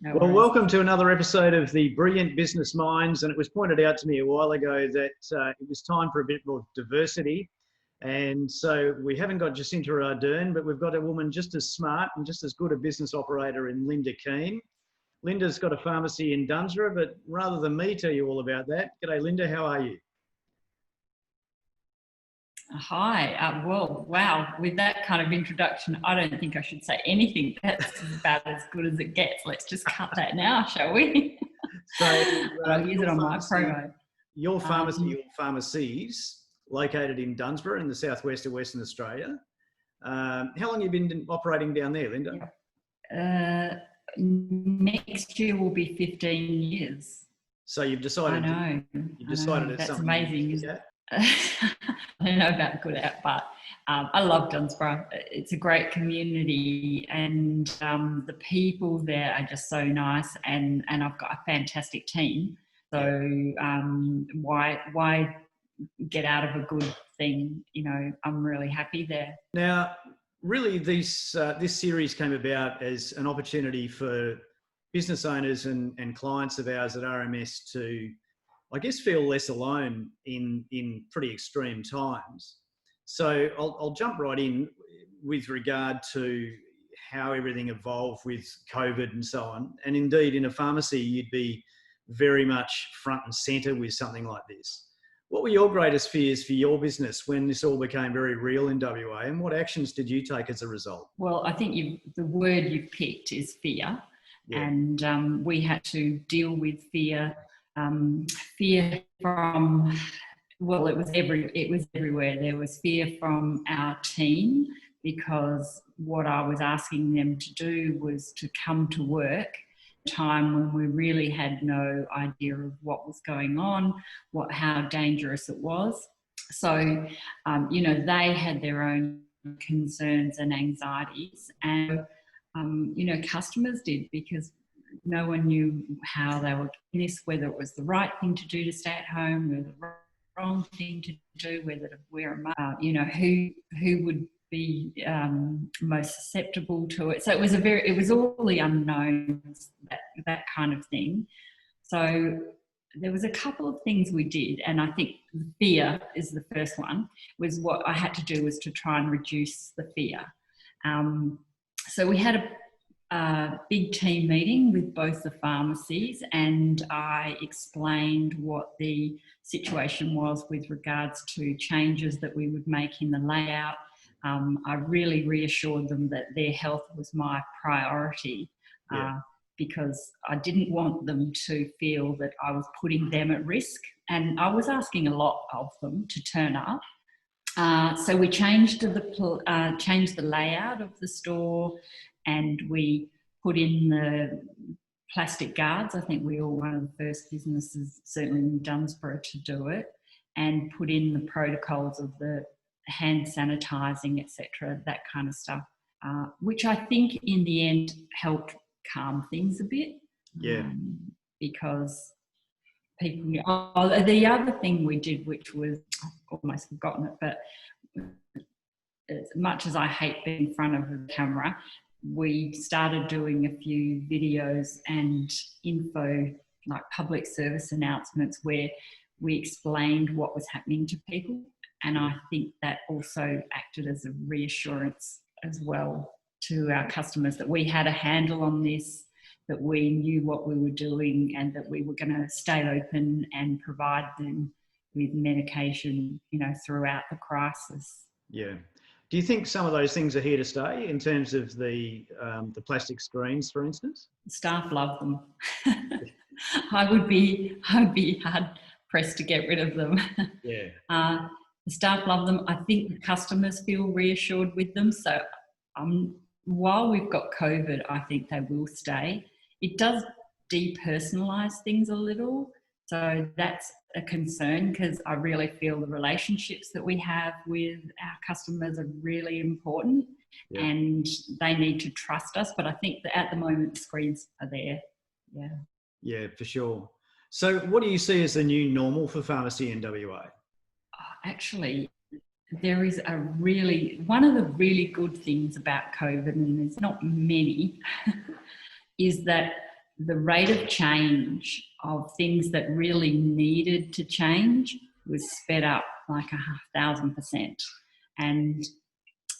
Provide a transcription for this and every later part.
No Well, worries. welcome to another episode of the Brilliant Business Minds. And it was pointed out to me a while ago that it was time for a bit more diversity. And so we haven't got Jacinta Ardern, but we've got a woman just as smart and just as good a business operator in Linda Keane. Linda's got a pharmacy in Dunsborough, but rather than me tell you all about that, g'day Linda, how are you? Hi. Well, wow. With that kind of introduction, I don't think I should say anything. That's about as good as it gets. Let's just cut that now, shall we? So I'll use it on my promo. Your pharmacy or pharmacies located in Dunsborough in the southwest of Western Australia. How long have you been operating down there, Linda? Next year will be 15 years. So you've decided. I know. You've decided That's something amazing, isn't it? I don't know about good at, but I love Dunsborough. It's a great community, and the people there are just so nice, and I've got a fantastic team. So why get out of a good thing? You know, I'm really happy there. Now, really, this series came about as an opportunity for business owners and clients of ours at RMS to, I guess, feel less alone in pretty extreme times. So I'll jump right in with regard to how everything evolved with COVID and so on. And indeed, in a pharmacy, you'd be very much front and centre with something like this. What were your greatest fears for your business when this all became very real in WA, and what actions did you take as a result? Well, I think the word you've picked is fear. Yeah. And we had to deal with fear. Fear from, well, it was everywhere. There was fear from our team, because what I was asking them to do was to come to work at a time when we really had no idea of what was going on, how dangerous it was. So, they had their own concerns and anxieties, and customers did, because no one knew how they were doing this, whether it was the right thing to do to stay at home, or the wrong thing to do, whether to wear a mask, who would be most susceptible to it. So it was all the unknowns, that kind of thing. So there was a couple of things we did, and I think fear is the first one. Was what I had to do was to try and reduce the fear. So we had a big team meeting with both the pharmacies, and I explained what the situation was with regards to changes that we would make in the layout. I really reassured them that their health was my priority, because I didn't want them to feel that I was putting them at risk, and I was asking a lot of them to turn up. So we changed the layout of the store, and we put in the plastic guards. I think we were one of the first businesses, certainly in Dunsborough, to do it, and put in the protocols of the hand sanitising, etc., that kind of stuff, which I think in the end helped calm things a bit. Yeah. Because people, the other thing we did, which was, I've almost forgotten it, but as much as I hate being in front of a camera, we started doing a few videos and info, like public service announcements, where we explained what was happening to people. And I think that also acted as a reassurance as well to our customers, that we had a handle on this, that we knew what we were doing, and that we were going to stay open and provide them with medication, throughout the crisis. Yeah. Do you think some of those things are here to stay in terms of the plastic screens, for instance? Staff love them. I would be hard pressed to get rid of them. Yeah. The staff love them. I think the customers feel reassured with them. So while we've got COVID, I think they will stay. It does depersonalise things a little. So that's a concern, because I really feel the relationships that we have with our customers are really important, and they need to trust us. But I think that at the moment, the screens are there. Yeah. Yeah, for sure. So what do you see as the new normal for pharmacy in WA? Actually, there is one of the really good things about COVID, and there's not many, is that the rate of change of things that really needed to change was sped up like 1,000%. And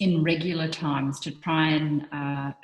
in regular times, to try and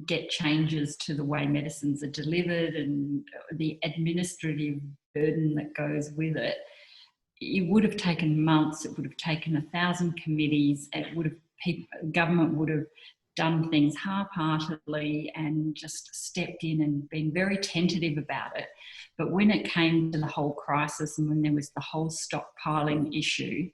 get changes to the way medicines are delivered and the administrative burden that goes with it, it would have taken months. It would have taken 1,000 committees. It would have, government would have done things half-heartedly and just stepped in and been very tentative about it. But when it came to the whole crisis and when there was the whole stockpiling issue,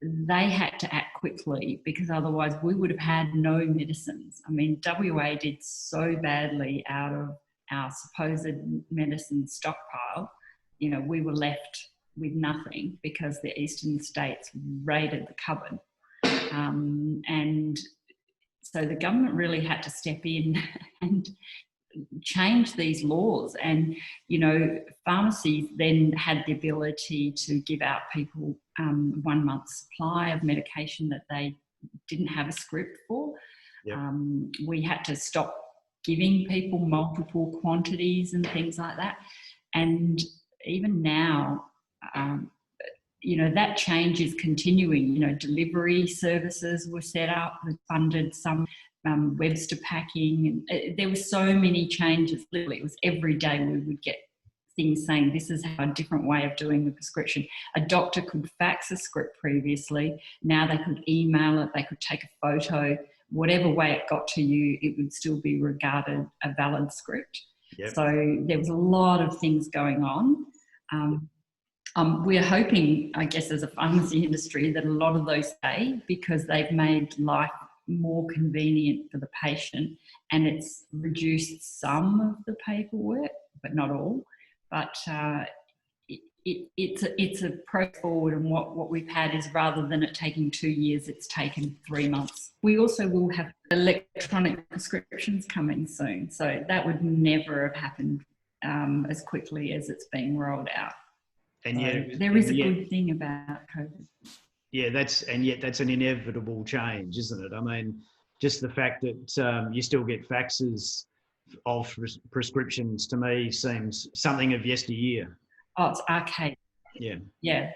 they had to act quickly, because otherwise we would have had no medicines. I mean, WA did so badly out of our supposed medicine stockpile. You know, we were left with nothing because the eastern states raided the cupboard. And so the government really had to step in and change these laws. And, you know, pharmacies then had the ability to give out people 1 month's supply of medication that they didn't have a script for. Yep. We had to stop giving people multiple quantities and things like that. And even now, you know, that change is continuing. You know, delivery services were set up, we funded some Webster packing, and there were so many changes. Literally, it was every day we would get things saying this is a different way of doing the prescription. A doctor could fax a script previously. Now they could email it, they could take a photo. Whatever way it got to you, it would still be regarded a valid script. Yep. So there was a lot of things going on. We're hoping, I guess, as a pharmacy industry, that a lot of those stay, because they've made life more convenient for the patient, and it's reduced some of the paperwork, but not all. But it's a progress forward, and what we've had is, rather than it taking 2 years, it's taken 3 months. We also will have electronic prescriptions coming soon, so that would never have happened as quickly as it's being rolled out. And so there is a good thing about COVID. Yeah, that's an inevitable change, isn't it? I mean, just the fact that you still get faxes of prescriptions, to me, seems something of yesteryear. Oh, it's archaic. Yeah. Yeah.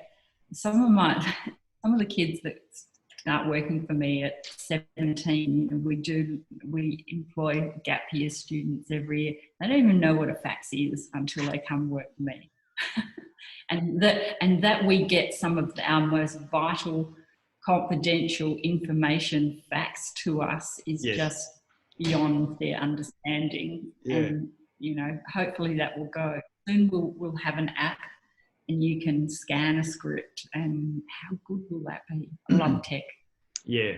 Some of the kids that start working for me at 17, we employ gap year students every year. They don't even know what a fax is until they come work for me. And that we get some of our most vital, confidential information faxed to us is just beyond their understanding. Yeah. And, you know, hopefully that will go. Soon we'll have an app and you can scan a script, and how good will that be? I love tech. Yeah.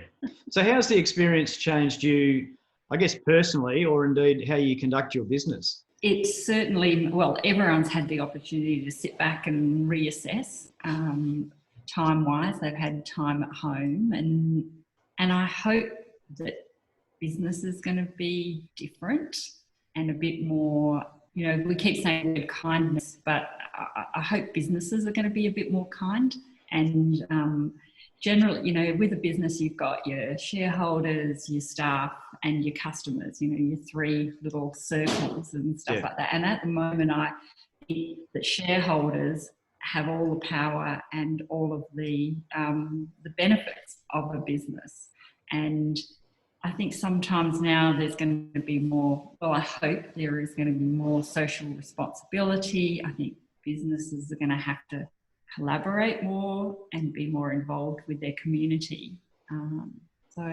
So how's the experience changed you, I guess, personally, or indeed how you conduct your business? It's certainly, well, everyone's had the opportunity to sit back and reassess. Time-wise, they've had time at home, and I hope that business is going to be different and a bit more, you know, we keep saying the word kindness, but I hope businesses are going to be a bit more kind. And generally, you know, with a business, you've got your shareholders, your staff, and your customers, you know, your 3 little circles and stuff like that. And at the moment, I think that shareholders have all the power and all of the benefits of a business. And I think sometimes now there's going to be more, well, I hope there is going to be more social responsibility. I think businesses are going to have to collaborate more and be more involved with their community. So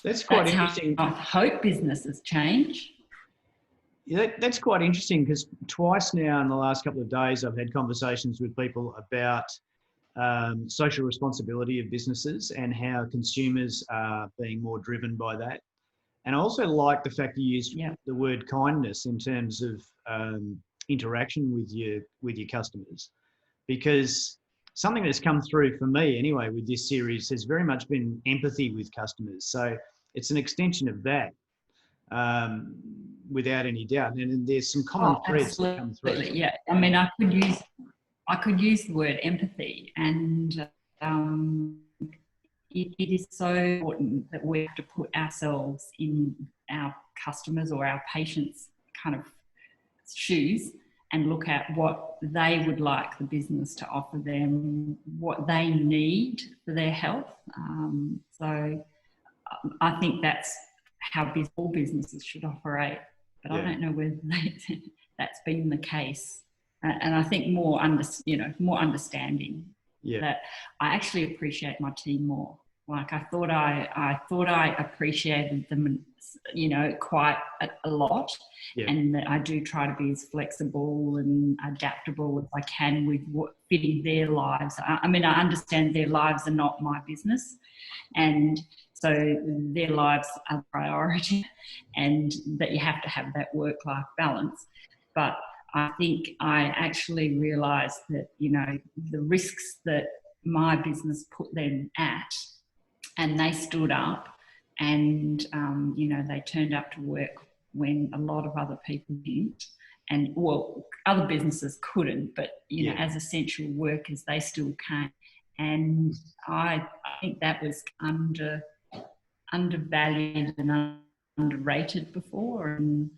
that's quite interesting. I hope businesses change. Yeah, that's quite interesting, because twice now in the last couple of days I've had conversations with people about social responsibility of businesses and how consumers are being more driven by that. And I also like the fact you use the word kindness in terms of interaction with your customers, because something that's come through for me anyway with this series has very much been empathy with customers. So it's an extension of that, without any doubt. And there's some common threads that come through. Yeah, I mean, I could use the word empathy, and it is so important that we have to put ourselves in our customers' or our patients' kind of shoes and look at what they would like the business to offer them, what they need for their health. So I think that's how all businesses should operate. But I don't know whether that's been the case. And I think more understanding that I actually appreciate my team more. Like I thought I appreciated them, quite a lot, and that I do try to be as flexible and adaptable as I can with what fitting their lives. I mean, I understand their lives are not my business, and so their lives are priority, and that you have to have that work-life balance. But I think I actually realised that, the risks that my business put them at, and they stood up and, they turned up to work when a lot of other people didn't. And, well, other businesses couldn't, but, as essential workers, they still came. And I think that was undervalued and underrated before. And,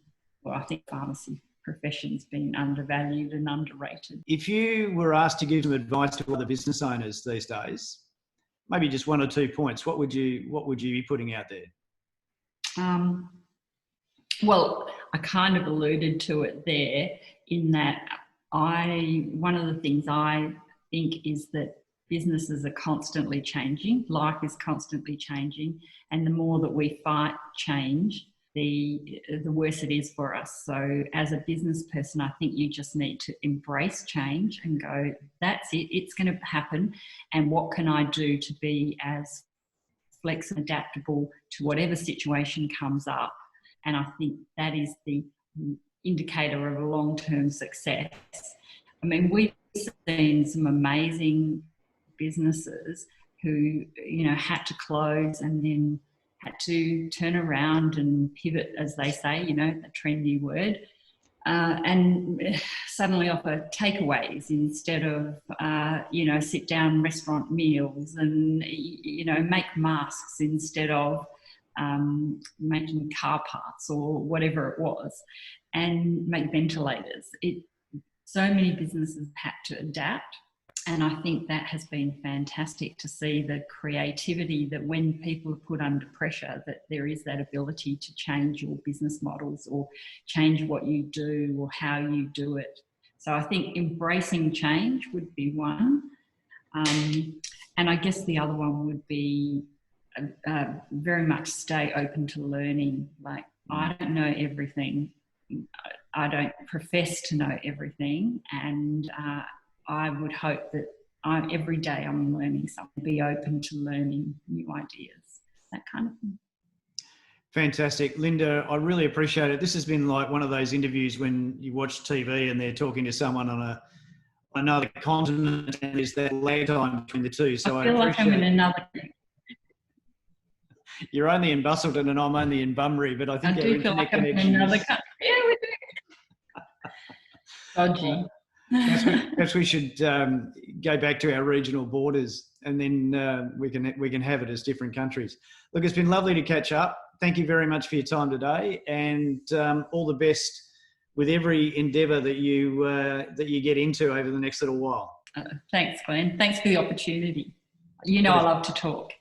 well, I think pharmacy profession's been undervalued and underrated. If you were asked to give some advice to other business owners these days, maybe just 1 or 2 points, what would you be putting out there? Well, I kind of alluded to it there in that one of the things I think is that businesses are constantly changing, life is constantly changing, and the more that we fight change, the worse it is for us. So as a business person, I think you just need to embrace change and go, that's it, it's going to happen. And what can I do to be as flexible and adaptable to whatever situation comes up? And I think that is the indicator of a long-term success. I mean, we've seen some amazing businesses who, had to close and then had to turn around and pivot, as they say, the trendy word, and suddenly offer takeaways instead of, sit down restaurant meals, and, make masks instead of making car parts or whatever it was, and make ventilators. So many businesses had to adapt. And I think that has been fantastic to see the creativity that when people are put under pressure, that there is that ability to change your business models or change what you do or how you do it. So I think embracing change would be one. And I guess the other one would be very much stay open to learning. Like, I don't know everything. I don't profess to know everything. And I would hope that every day I'm learning something, be open to learning new ideas, that kind of thing. Fantastic. Linda, I really appreciate it. This has been like one of those interviews when you watch TV and they're talking to someone on another continent and there's that lag time between the two. So I feel like I'm in another... You're only in Busselton and I'm only in Bunbury, but I think I do feel like I'm in another country. Yeah, we do. Dodgy. Perhaps we should go back to our regional borders, and then we can have it as different countries. Look, it's been lovely to catch up. Thank you very much for your time today, and all the best with every endeavour that you get into over the next little while. Thanks, Glenn. Thanks for the opportunity. I love to talk.